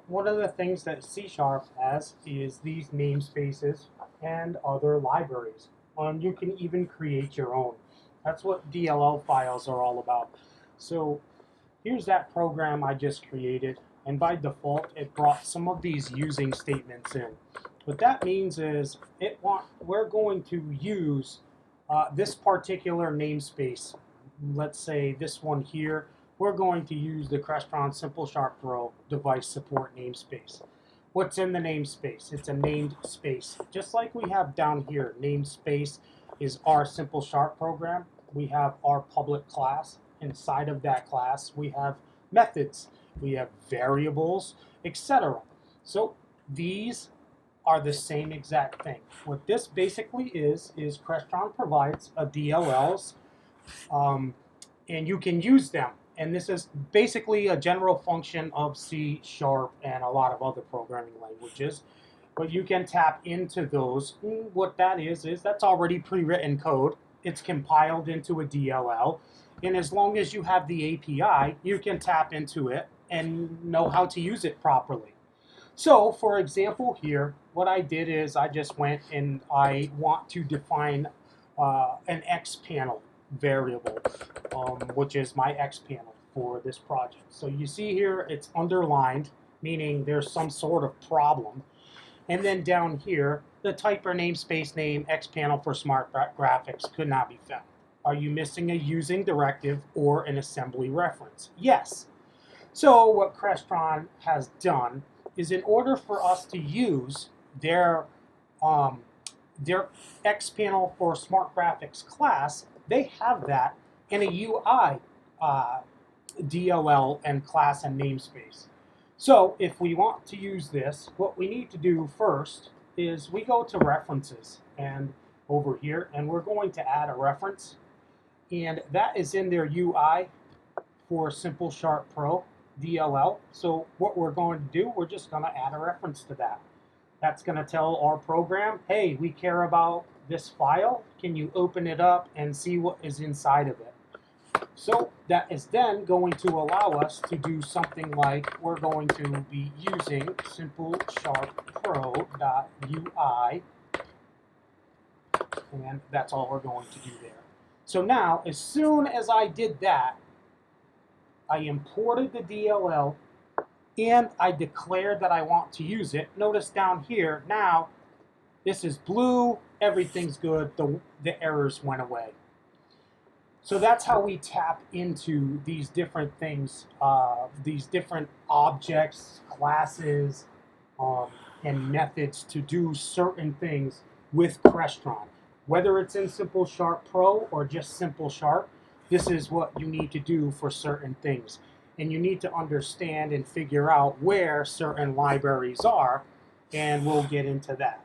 One of the things that C Sharp has is these namespaces and other libraries. You can even create your own. That's what DLL files are all about. So here's that program I just created, and by default it brought some of these using statements in. What that means is we're going to use this particular namespace. Let's say this one here. We're going to use the Crestron Simple Sharp Pro device support namespace. What's in the namespace? It's a named space. Just like we have down here, namespace is our Simple Sharp program. We have our public class. Inside of that class, we have methods, we have variables, etc. So these are the same exact thing. What this basically is Crestron provides a DLLs, and you can use them. And this is basically a general function of C Sharp and a lot of other programming languages. But you can tap into those. What that is that's already pre-written code. It's compiled into a DLL. And as long as you have the API, you can tap into it and know how to use it properly. So, for example here, what I did is I just went and I want to define an XPanel variable, which is my XPanel for this project. So you see here it's underlined, meaning there's some sort of problem. And then down here, the type or namespace name XPanel for Smart Graphics could not be found. Are you missing a using directive or an assembly reference? Yes. So what Crestron has done is, in order for us to use their XPanel for Smart Graphics class, they have that in a UI DLL and class and namespace. So if we want to use this, what we need to do first is we go to references and over here, and we're going to add a reference. And that is in their UI for Simple Sharp Pro DLL. So what we're going to do, we're just going to add a reference to that. That's going to tell our program, hey, we care about this file. Can you open it up and see what is inside of it? So that is then going to allow us to do something like we're going to be using Simple Sharp Pro.UI, and that's all we're going to do there. So now, as soon as I did that, I imported the DLL and I declared that I want to use it. Notice down here, now this is blue, everything's good, the errors went away. So that's how we tap into these different things, these different objects, classes, and methods to do certain things with Crestron. Whether it's in Simple Sharp Pro or just Simple Sharp, this is what you need to do for certain things. And you need to understand and figure out where certain libraries are, and we'll get into that.